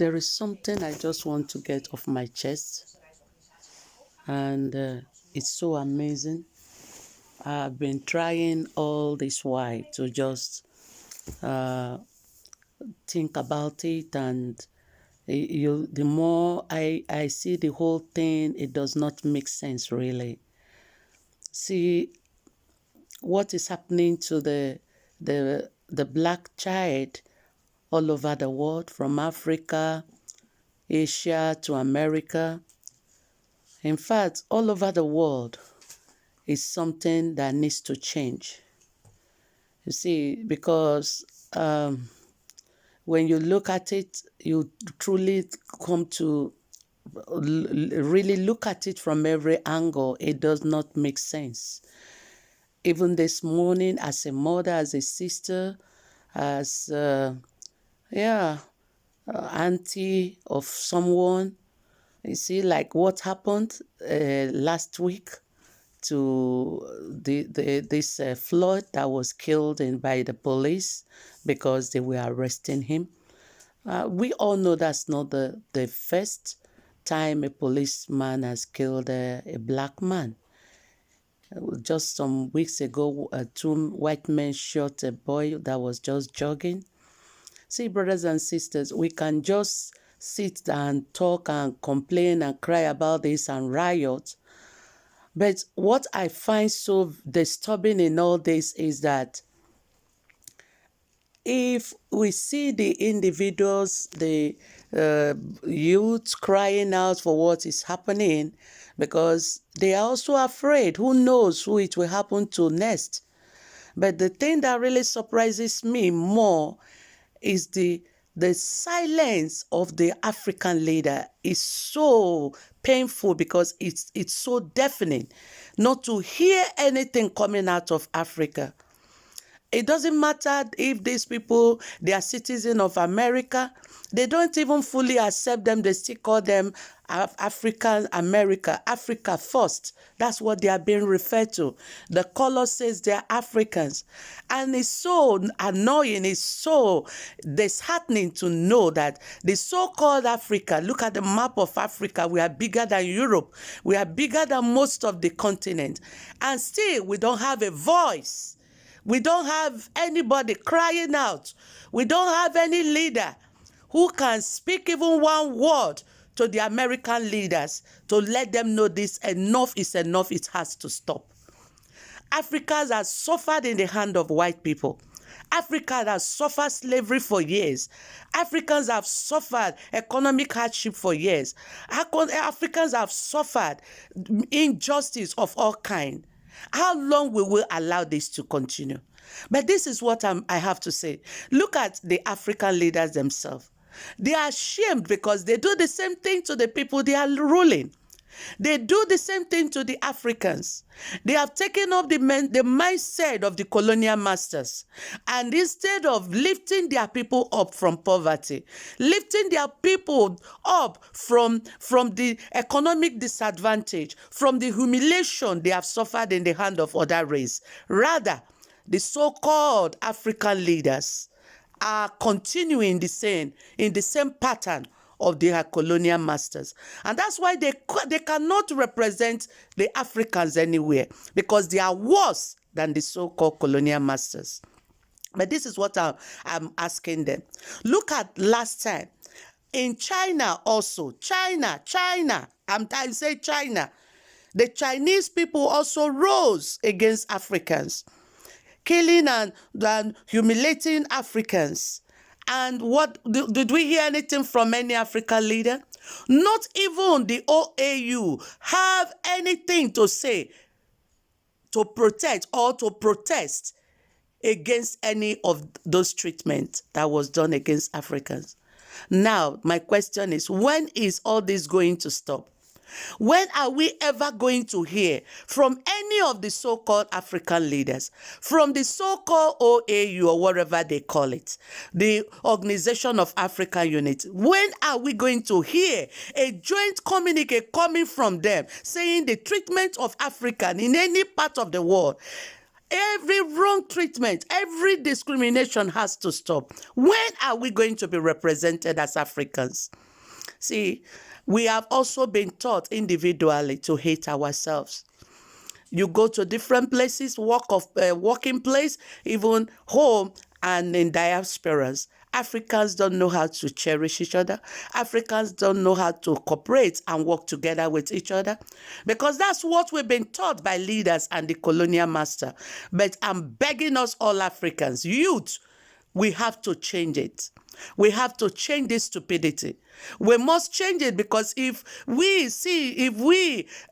There is something I just want to get off my chest, and it's so amazing. I've been trying all this while to just uh, think about it, and the more I see the whole thing, it does not make sense really. See what is happening to the black child all over the world, from Africa, Asia to America. In fact, all over the world is something that needs to change. You see, because when you look at it, you truly come to really look at it from every angle. It does not make sense. Even this morning, as a mother, as a sister, as auntie of someone, you see, like what happened last week to this Floyd that was killed by the police because they were arresting him. We all know that's not the first time a policeman has killed a black man. Just some weeks ago, two white men shot a boy that was just jogging. See, brothers and sisters, we can just sit and talk and complain and cry about this and riot. But what I find so disturbing in all this is that if we see the individuals, the youth crying out for what is happening, because they are also afraid. Who knows who it will happen to next? But the thing that really surprises me more is the silence of the African leader is so painful, because it's so deafening not to hear anything coming out of Africa. It doesn't matter if these people, they are citizens of America. They don't even fully accept them. They still call them African America, Africa first. That's what they are being referred to. The color says they're Africans. And it's so annoying, it's so disheartening to know that the so-called Africa, look at the map of Africa, we are bigger than Europe. We are bigger than most of the continent. And still, we don't have a voice. We don't have anybody crying out. We don't have any leader who can speak even one word to the American leaders to let them know this enough is enough, it has to stop. Africans have suffered in the hand of white people. Africa has suffered slavery for years. Africans have suffered economic hardship for years. Africans have suffered injustice of all kinds. How long will we allow this to continue? But this is what I have to say. Look at the African leaders themselves. They are ashamed because they do the same thing to the people they are ruling. They do the same thing to the Africans. They have taken up the mindset of the colonial masters. And instead of lifting their people up from poverty, lifting their people up from the economic disadvantage, from the humiliation they have suffered in the hand of other race, rather, the so-called African leaders are continuing in the same pattern of their colonial masters. And that's why they cannot represent the Africans anywhere, because they are worse than the so-called colonial masters. But this is what I'm asking them. Look at last time. In China also, China, I say China. The Chinese people also rose against Africans, killing and humiliating Africans. And what did we hear anything from any African leader? Not even the OAU have anything to say to protect or to protest against any of those treatments that was done against Africans. Now, my question is, when is all this going to stop? When are we ever going to hear from any of the so-called African leaders, from the so-called OAU or whatever they call it, the Organization of African Unity? When are we going to hear a joint communique coming from them saying the treatment of African in any part of the world Every wrong treatment, every discrimination has to stop. When are we going to be represented as Africans? See, we have also been taught individually to hate ourselves. You go to different places, working place, even home and in diasporas. Africans don't know how to cherish each other. Africans don't know how to cooperate and work together with each other, because that's what we've been taught by leaders and the colonial master. But I'm begging us all Africans, youth, we have to change it. We have to change this stupidity. We must change it, because if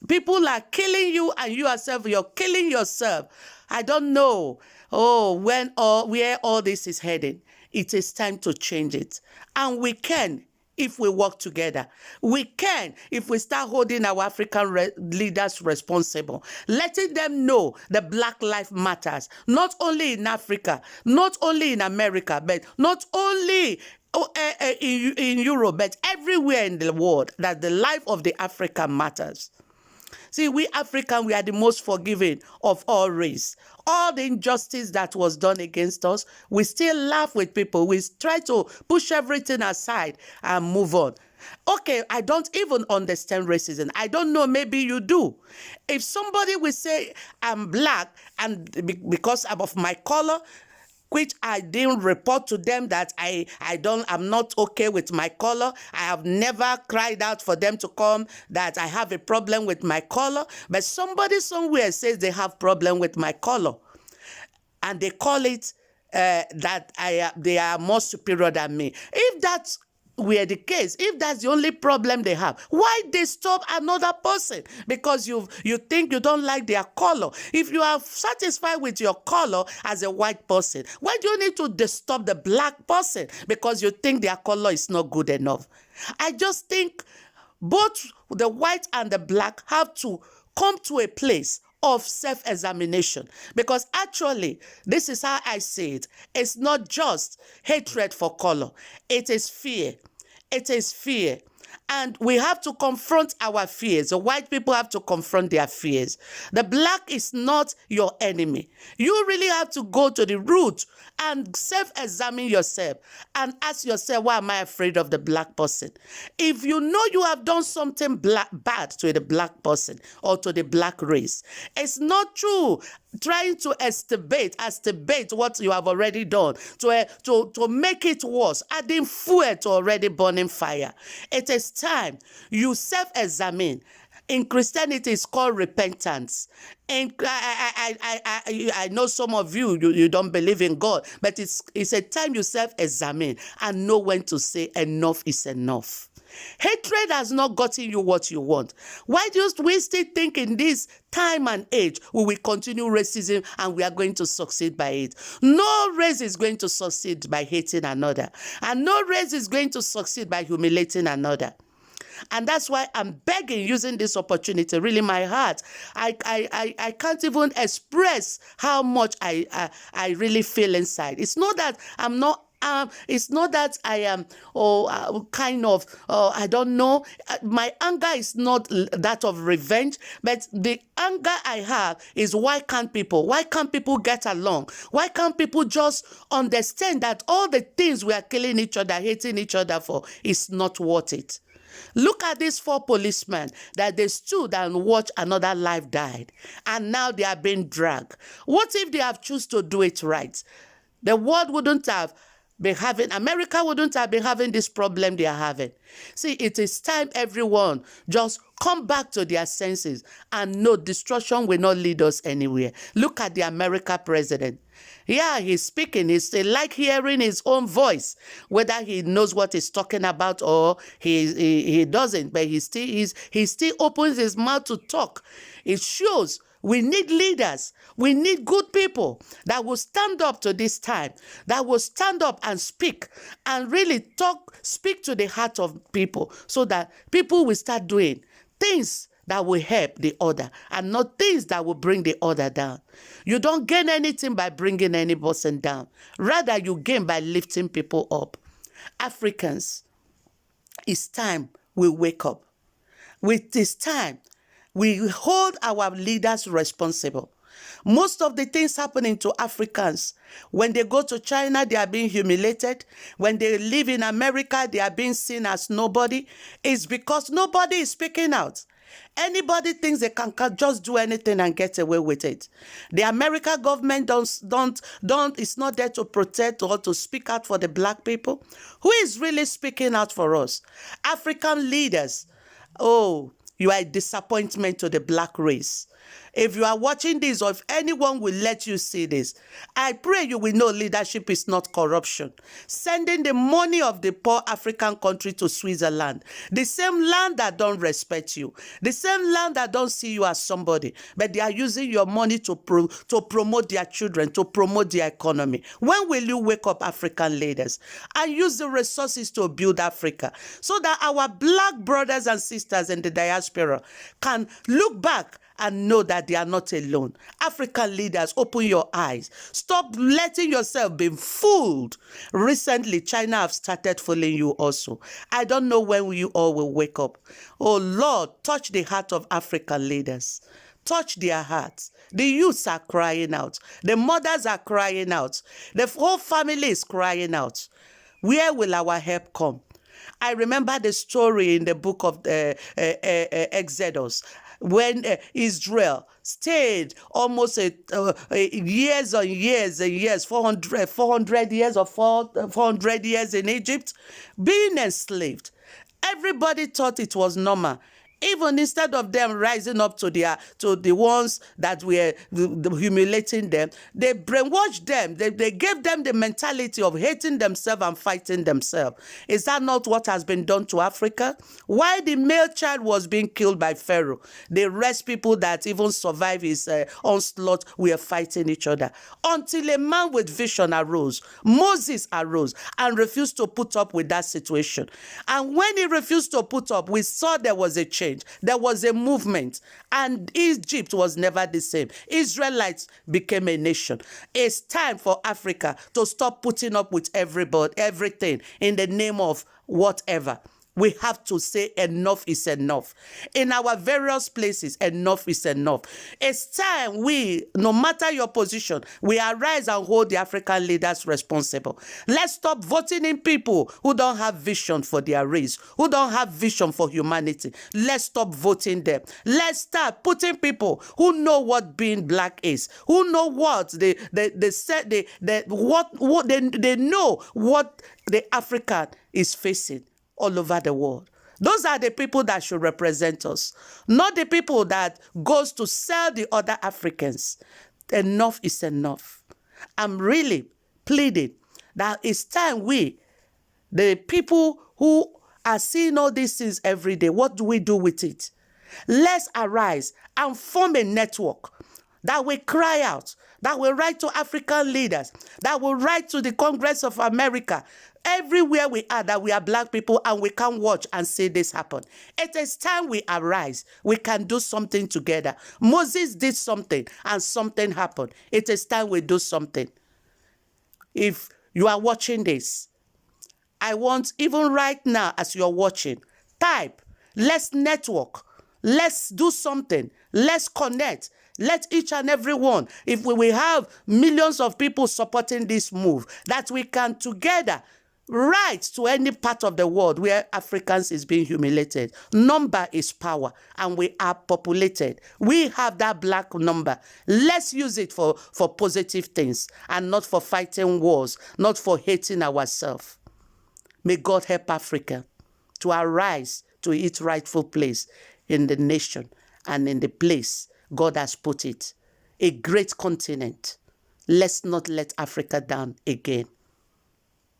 people are killing you and you yourself, you're killing yourself, I don't know, where all this is heading. It is time to change it. And we can, if we work together. We can, if we start holding our African leaders responsible, letting them know the Black Lives Matters, not only in Africa, not only in America, but not only in Europe, but everywhere in the world, that the life of the African matters. See, we African, we are the most forgiving of all race. All the injustice that was done against us, we still laugh with people. We try to push everything aside and move on. Okay, I don't even understand racism. I don't know, maybe you do. If somebody will say, I'm black, and because of my color, which I didn't report to them that I'm not okay with my color. I have never cried out for them to come that I have a problem with my color. But somebody somewhere says they have problem with my color, and they call it that they are more superior than me. If that's were the case, if that's the only problem they have, why they stop another person? Because you think you don't like their color. If you are satisfied with your color as a white person, why do you need to disturb the black person because you think their color is not good enough? I just think both the white and the black have to come to a place of self-examination, because actually, this is how I see it. It's not just hatred for color. It is fear. It is fear. And we have to confront our fears. The white people have to confront their fears. The black is not your enemy. You really have to go to the root and self-examine yourself and ask yourself, why am I afraid of the black person? If you know you have done something bad to the black person or to the black race, it's not true trying to extubate what you have already done, to make it worse, adding fuel to already burning fire. It is time you self-examine. In Christianity, it's called repentance. And I know some of you don't believe in God, but it's a time you self-examine and know when to say enough is enough. Hatred has not gotten you what you want. Why do we still think in this time and age we will continue racism and we are going to succeed by it? No race is going to succeed by hating another. And no race is going to succeed by humiliating another. And that's why I'm begging, using this opportunity, really my heart. I can't even express how much I really feel inside. It's not that I'm not it's not that I am, I don't know. My anger is not that of revenge, but the anger I have is why can't people get along? Why can't people just understand that all the things we are killing each other, hating each other for is not worth it? Look at these 4 policemen that they stood and watched another life died, and now they are being dragged. What if they have chosen to do it right? The world wouldn't have been having, America wouldn't have been having this problem they are having. See, it is time everyone just come back to their senses and know destruction will not lead us anywhere. Look at the American president. Yeah, he's speaking. They like hearing his own voice, whether he knows what he's talking about or he doesn't. But he still opens his mouth to talk. It shows we need leaders. We need good people that will stand up to this time, that will stand up and speak and really speak to the heart of people, so that people will start doing things that will help the other and not things that will bring the other down. You don't gain anything by bringing any person down. Rather, you gain by lifting people up. Africans, it's time we wake up. With this time, we hold our leaders responsible. Most of the things happening to Africans, when they go to China, they are being humiliated. When they live in America, they are being seen as nobody. It's because nobody is speaking out. Anybody thinks they can just do anything and get away with it. The American government is not there to protect or to speak out for the black people. Who is really speaking out for us? African leaders. Oh, you are a disappointment to the black race. If you are watching this, or if anyone will let you see this, I pray you will know leadership is not corruption. Sending the money of the poor African country to Switzerland, the same land that don't respect you, the same land that don't see you as somebody, but they are using your money to promote their children, to promote their economy. When will you wake up, African leaders, and use the resources to build Africa so that our black brothers and sisters in the diaspora can look back and know that they are not alone? African leaders, open your eyes. Stop letting yourself be fooled. Recently, China have started fooling you also. I don't know when you all will wake up. Oh Lord, touch the heart of African leaders. Touch their hearts. The youths are crying out. The mothers are crying out. The whole family is crying out. Where will our help come? I remember the story in the book of Exodus, when Israel stayed almost years and years and years, 400 years or 400 years in Egypt, being enslaved. Everybody thought it was normal. Even instead of them rising up to the ones that were humiliating them, they brainwashed them. They gave them the mentality of hating themselves and fighting themselves. Is that not what has been done to Africa? While the male child was being killed by Pharaoh, the rest people that even survived his onslaught were fighting each other. Until a man with vision arose. Moses arose and refused to put up with that situation. And when he refused to put up, we saw there was a change. There was a movement, and Egypt was never the same. Israelites became a nation. It's time for Africa to stop putting up with everything in the name of whatever. We have to say enough is enough. In our various places, enough is enough. It's time we, no matter your position, we arise and hold the African leaders responsible. Let's stop voting in people who don't have vision for their race, who don't have vision for humanity. Let's stop voting them. Let's start putting people who know what being black is, who know what they know what the African is facing all over the world. Those are the people that should represent us, not the people that goes to sell the other Africans. Enough is enough. I'm really pleading that it's time we, the people who are seeing all these things every day, what do we do with it? Let's arise and form a network that will cry out, that will write to African leaders, that will write to the Congress of America, everywhere we are, that we are black people and we can watch and see this happen. It is time we arise. We can do something together. Moses did something and something happened. It is time we do something. If you are watching this, I want, even right now as you're watching, type, let's network, let's do something, let's connect. Let each and every one, if we will have millions of people supporting this move, that we can together write to any part of the world where Africans is being humiliated. Number is power, and we are populated. We have that black number. Let's use it for positive things and not for fighting wars, not for hating ourselves. May God help Africa to arise to its rightful place in the nation and in the place God has put it. A great continent. Let's not let Africa down again.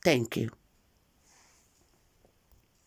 Thank you.